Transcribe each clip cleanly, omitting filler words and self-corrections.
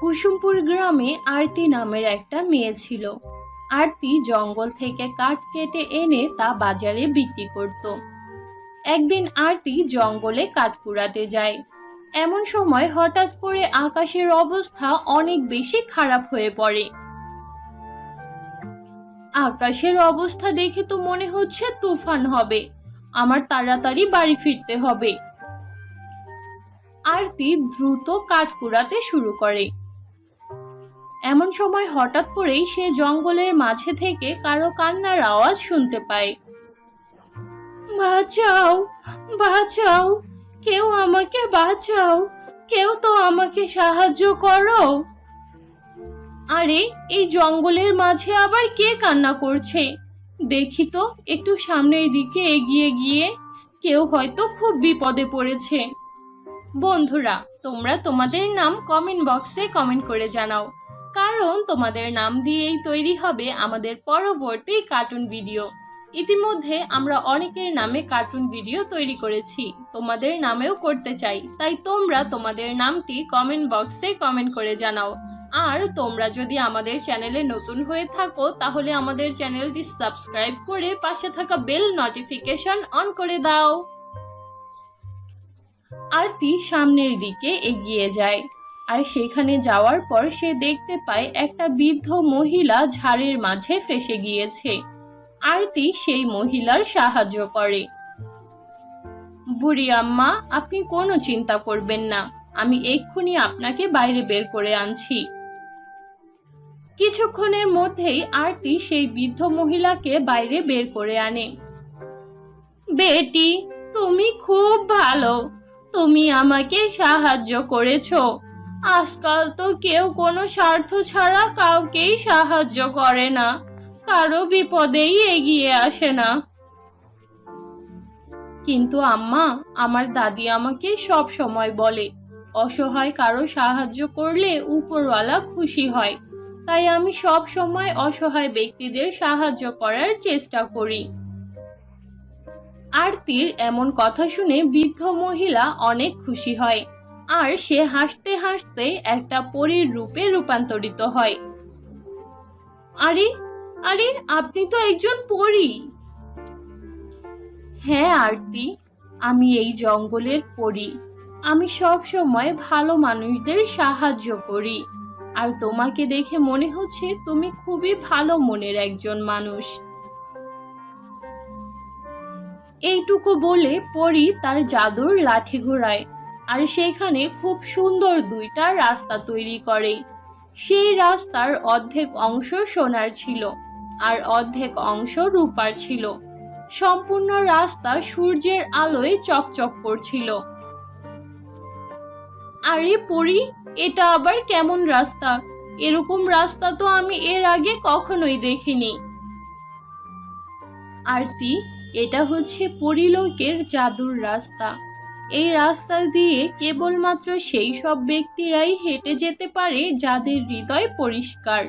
কুসুমপুর গ্রামে আরতি নামের একটা মেয়ে ছিল। আরতি জঙ্গল থেকে কাঠ কেটে এনে তা বাজারে বিক্রি করত। একদিন আরতি জঙ্গলে কাঠ কুড়াতে যায়। এমন সময় হঠাৎ করে আকাশের অবস্থা অনেক বেশি খারাপ হয়ে পড়ে। আকাশের অবস্থা দেখে তো মনে হচ্ছে তুফান হবে, আমার তাড়াতাড়ি বাড়ি ফিরতে হবে। আরতি দ্রুত কাঠ কুড়াতে শুরু করে। এমন সময় হঠাৎ করেই সে জঙ্গলের মাঝে থেকে কারো কান্নার আওয়াজ শুনতে পায়। বাঁচাও, বাঁচাও, কেউ আমাকে বাঁচাও, কেউ তো আমাকে সাহায্য করো। আরে, এই জঙ্গলের মাঝে আবার কে কান্না করছে? দেখি তো, একটু সামনের দিকে এগিয়ে গিয়ে কেউ হয়তো খুব বিপদে পড়েছে। বন্ধুরা, তোমরা তোমাদের নাম কমেন্ট বক্সে কমেন্ট করে জানাও, কারণ তোমাদের নাম দিয়েই তৈরি হবে আমাদের পরবর্তী কার্টুন ভিডিও। ইতিমধ্যে আমরা অনেকের নামে কার্টুন ভিডিও তৈরি করেছি, তোমাদের নামেও করতে চাই, তাই তোমরা তোমাদের নামটি কমেন্ট বক্সে কমেন্ট করে জানাও। আর তোমরা যদি আমাদের চ্যানেলে নতুন হয়ে থাকো তাহলে আমাদের চ্যানেলটি সাবস্ক্রাইব করে পাশে থাকা বেল নোটিফিকেশন অন করে দাও। আরতি সামনের দিকে এগিয়ে যায়, আর সেখানে যাওয়ার পর সে দেখতে পায় একটা বৃদ্ধ মহিলা ঝাড়ের মাঝে ফেঁসে গিয়েছে। আরতি সেই মহিলার সাহায্য করে। বুড়ি আম্মা, আপনি কোনো চিন্তা করবেন না, আমি এক্ষুনি আপনাকে বাইরে বের করে আনছি। কিছুক্ষণের মধ্যেই আরতি সেই বৃদ্ধ মহিলাকে বাইরে বের করে আনে। বেটি, তুমি খুব ভালো, তুমি আমাকে সাহায্য করেছো। আজকাল তো কেউ কোনো স্বার্থ ছাড়া কাউকেই সাহায্য করে না, কারো বিপদেই এগিয়ে আসে না। কিন্তু আম্মা, আমার দাদি আমাকে সব সময় বলে, অসহায় কারো সাহায্য করলে উপরওয়ালা খুশি হয়, তাই আমি সব সময় অসহায় ব্যক্তিদের সাহায্য করার চেষ্টা করি। আরতির এমন কথা শুনে বৃদ্ধ মহিলা অনেক খুশি হয়, আর সে হাসতে হাসতে একটা পরীর রূপে রূপান্তরিত হয়। আরে আরে, আপনি তো একজন পরী। হ্যাঁ আরতি, আমি এই জঙ্গলের পরী। আমি সব সময় ভালো মানুষদের সাহায্য করি, আর তোমাকে দেখে মনে হচ্ছে তুমি খুবই ভালো মনের একজন মানুষ। এইটুকু বলে পরী তার জাদুর লাঠি ঘোরায়, আর সেখানে খুব সুন্দর দুইটা রাস্তা তৈরি করে। সেই রাস্তার অর্ধেক অংশ সোনার ছিল, আর অর্ধেক অংশ রূপার ছিল। সম্পূর্ণ রাস্তা সূর্যের আলোয় চকচক করছিল। আরে পরী, এটা আবার কেমন রাস্তা? এরকম রাস্তা তো আমি এর আগে কখনোই দেখিনি। আরতি, এটা হচ্ছে পরীলোকের জাদুর রাস্তা। এই রাস্তা দিয়ে কেবলমাত্র সেই সব ব্যক্তিরাই হেঁটে যেতে পারে যাদের হৃদয় পরিষ্কার।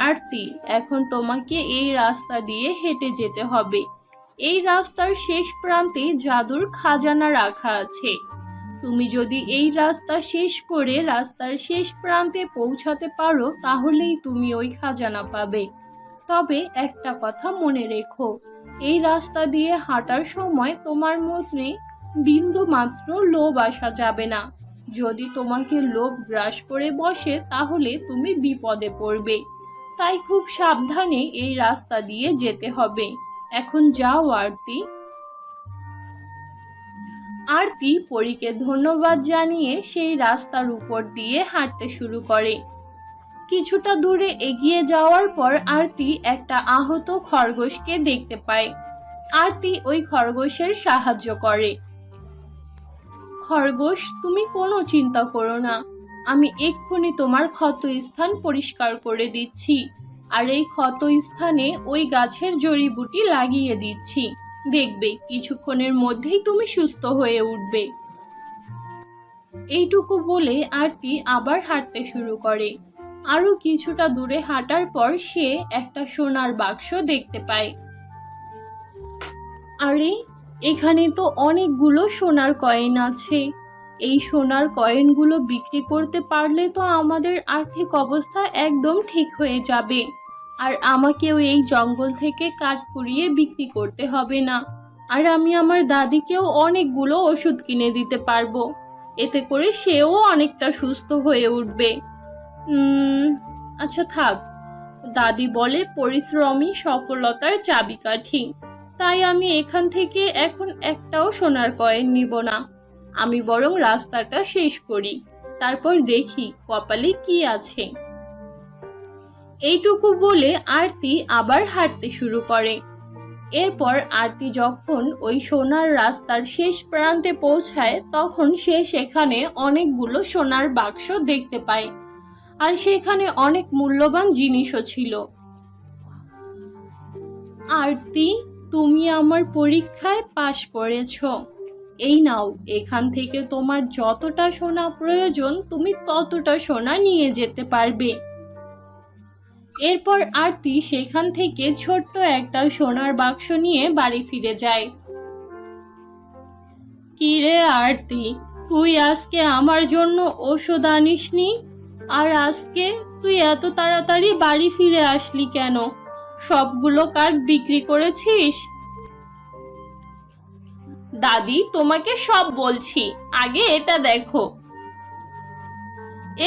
আরতি, এখন তোমাকে এই রাস্তা দিয়ে হেঁটে যেতে হবে। এই রাস্তার শেষ প্রান্তে জাদুর খাজানা রাখা আছে। তুমি যদি এই রাস্তা শেষ করে রাস্তার শেষ প্রান্তে পৌঁছাতে পারো তাহলেই তুমি ওই খাজানা পাবে। তবে একটা কথা মনে রেখো, এই রাস্তা দিয়ে হাঁটার সময় তোমার মধ্যে বিন্দু মাত্র লোভ আসা যাবে না। যদি তোমাকে লোভ গ্রাস করে বসে তাহলে তুমি বিপদে পড়বে, তাই খুব সাবধানে এই রাস্তা দিয়ে যেতে হবে। এখন যাও আরতি। আরতি পরীকে ধন্যবাদ জানিয়ে সেই রাস্তার উপর দিয়ে হাঁটতে শুরু করে। কিছুটা দূরে এগিয়ে যাওয়ার পর আরতি একটা আহত খরগোশকে দেখতে পায়। আরতি ওই খরগোশের সাহায্য করে। খরগোশ, তুমি কোনো চিন্তা করো না, আমি এক্ষুনি তোমার ক্ষত স্থান পরিষ্কার করে দিচ্ছি, আর এই ক্ষত স্থানে ওই গাছের জড়িবুটি লাগিয়ে দিচ্ছি। দেখবে কিছুক্ষণের মধ্যেই তুমি সুস্থ হয়ে উঠবে। এইটুকু বলে আরতি আবার হাঁটতে শুরু করে। আরো কিছুটা দূরে হাঁটার পর সে একটা সোনার বাক্স দেখতে পায়। আরে, এখানে তো অনেকগুলো সোনার কয়েন আছে, এই সোনার কয়েনগুলো বিক্রি করতে পারলে তো আমাদের আর্থিক অবস্থা একদম ঠিক হয়ে যাবে। আর আমাকেও এই জঙ্গল থেকে কাঠ কুড়িয়ে বিক্রি করতে হবে না। আর আমি আমার দাদিকেও অনেকগুলো ওষুধ কিনে দিতে পারবো। এতে করে সেও অনেকটা সুস্থ হয়ে উঠবে। উম আচ্ছা থাক, দাদি বলে পরিশ্রমই সফলতার চাবিকাঠি। তাই আমি এখান থেকে এখন একটাও সোনার কয়েন নিব না। আমি বরং রাস্তাটা শেষ করি, তারপর দেখি কপালে কি আছে। এইটুকু বলে আরতি আবার হাঁটতে শুরু করে। এরপর আরতি যখন ওই সোনার রাস্তার শেষ প্রান্তে পৌঁছায়, তখন সে সেখানে অনেকগুলো সোনার বাক্স দেখতে পায়। আর সেখানে অনেক মূল্যবান জিনিসও ছিল। আরতি, তুমি আমার পরীক্ষায় পাশ করেছো। এই নাও, এখান থেকে তোমার যতটা সোনা প্রয়োজন তুমি ততটা সোনা নিয়ে যেতে পারবে। এরপর আরতি সেখান থেকে ছোট্ট একটা সোনার বাক্স নিয়ে বাড়ি ফিরে যায়। কি রে আরতি, তুই আজকে আমার জন্য ওষুধ আনিসনি? আর আজকে তুই এত তাড়াতাড়ি বাড়ি ফিরে আসলি কেন? সবগুলো কাঠ বিক্রি করেছিস? দাদি, তোমাকে সব বলছি, আগে এটা দেখো।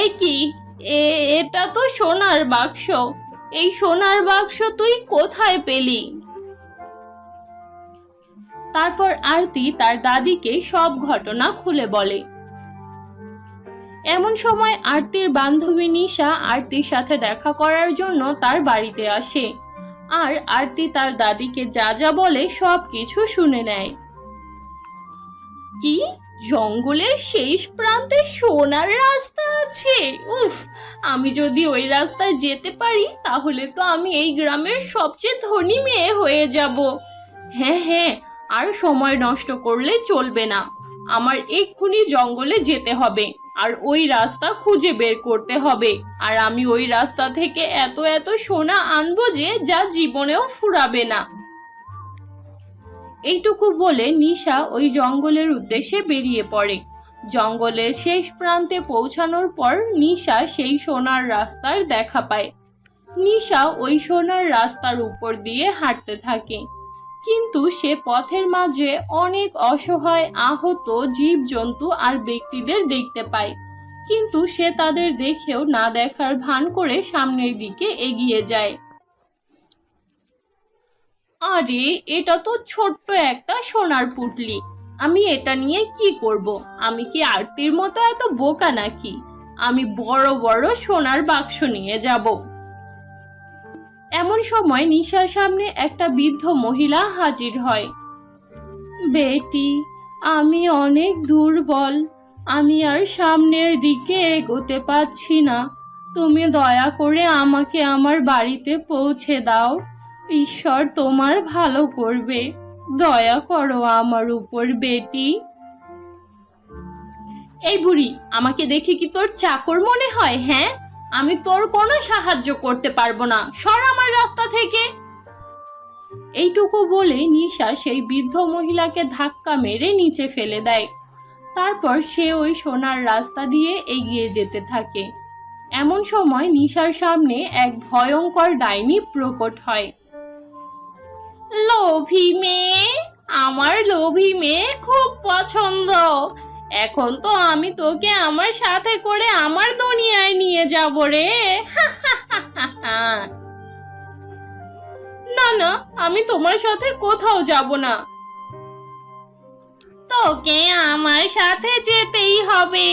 এ কি? এটা তো সোনার বাক্স। এই সোনার বাক্স তুই কোথায় পেলি? তারপর আরতি তার দাদিকে সব ঘটনা খুলে বলে। এমন সময় আরতির বান্ধবী নিশা আরতির সাথে দেখা করার জন্য তার বাড়িতে আসে। আর আরতি তার দাদিকে যা যা বলে সব কিছু শুনে নেয়। কি, জঙ্গলের শেষ প্রান্তে সোনার রাস্তা আছে? উফ, আমি যদি ওই রাস্তায় যেতে পারি তাহলে তো আমি এই গ্রামের সবচেয়ে ধনী মেয়ে হয়ে যাব। হ্যাঁ হ্যাঁ, আর সময় নষ্ট করলে চলবে না। আমার এক্ষুনি জঙ্গলে যেতে হবে আর ওই রাস্তা খুঁজে বের করতে হবে। আর আমি ওই রাস্তা থেকে এত এত সোনা আনবো যে যা জীবনেও ফুরাবে না। এইটুকু বলে নিশা ওই জঙ্গলের উদ্দেশ্যে বেরিয়ে পড়ে। জঙ্গলের শেষ প্রান্তে পৌঁছানোর পর নিশা সেই সোনার রাস্তার দেখা পায়। নিশা ওই সোনার রাস্তার উপর দিয়ে হাঁটতে থাকে, কিন্তু সে পথের মাঝে অনেক অসহায় আহত জীবজন্তু আর ব্যক্তিদের দেখতে পায়। কিন্তু সে তাদের দেখেও না দেখার ভান করে সামনের দিকে এগিয়ে যায়। আরে, এটা তো ছোট্ট একটা সোনার পুঁটলি। আমি এটা নিয়ে কি করব? আমি কি আরতির মতো এত বোকা নাকি? আমি বড় বড় সোনার বাক্স নিয়ে যাব। এমন সময় নিশার সামনে একটা বৃদ্ধ মহিলা হাজির হয়। বেটি, আমি অনেক দুর্বল। আমি আর সামনের দিকে এগোতে পারছি না। তুমি দয়া করে আমাকে আমার বাড়িতে পৌঁছে দাও। ঈশ্বর তোমার ভালো করবে। দয়া করো আমার উপর বেটি। এই বুড়ি, আমাকে দেখে কি তোর চাকর মনে হয়? হ্যাঁ, আমি তোর কোনো সাহায্য করতে পারবো না। সর আমার রাস্তা থেকে। এইটুকু বলে নিশা সেই বৃদ্ধ মহিলাকে ধাক্কা মেরে নিচে ফেলে দেয়। তারপর সে ওই সোনার রাস্তা দিয়ে এগিয়ে যেতে থাকে। এমন সময় নিশার সামনে এক ভয়ঙ্কর ডাইনি প্রকট হয়। লোভী মেয়ে, আমার লোভী মেয়ে খুব পছন্দ। এখন তো আমি তোকে আমার সাথে করে আমার দুনিয়ায় নিয়ে যাব রে। না না, আমি তোমার সাথে কোথাও যাব না। তোকে আমার সাথে যেতেই হবে,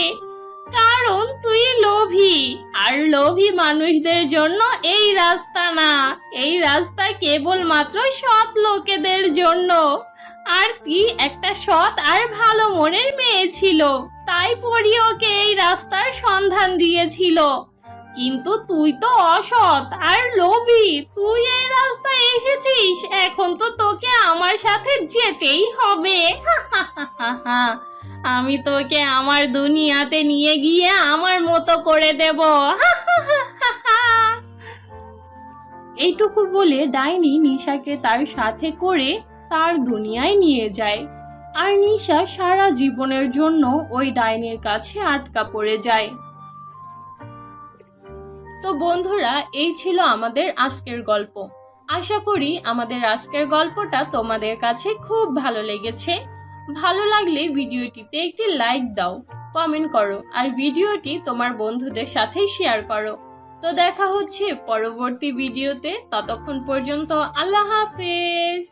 কারণ তুই লোভী। আর লোভী মানুষদের জন্য এই রাস্তা না, এই রাস্তা কেবলমাত্র সৎ লোকেদের জন্য। আর তুই একটা সৎ আর ভালো মনের মেয়ে ছিল, তাই পরি ওকে এই রাস্তার সন্ধান দিয়েছিল। কিন্তু তুই তো অসৎ আর লোভী, তুই এই রাস্তায় এসেছিস, এখন তো তোকে আমার সাথে যেতেই হবে। আমি তোকে আমার দুনিয়াতে নিয়ে গিয়ে আমার মতো করে দেব। এইটুকু বলে ডাইনি নিশাকে তার সাথে করে তার দুনিয়ায় নিয়ে যায়। আর নিশা সারা জীবনের জন্য ওই ডাইনির কাছে আটকা পড়ে যায়। তো বন্ধুরা, এই ছিল আমাদের আজকের গল্প। আশা করি আমাদের আজকের গল্পটা তোমাদের কাছে খুব ভালো লেগেছে। ভালো লাগলে ভিডিওটিতে একটি লাইক দাও, কমেন্ট করো আর ভিডিওটি তোমার বন্ধুদের সাথে শেয়ার করো। তো দেখা হচ্ছে পরবর্তী ভিডিওতে, ততক্ষণ পর্যন্ত আল্লাহ হাফেজ।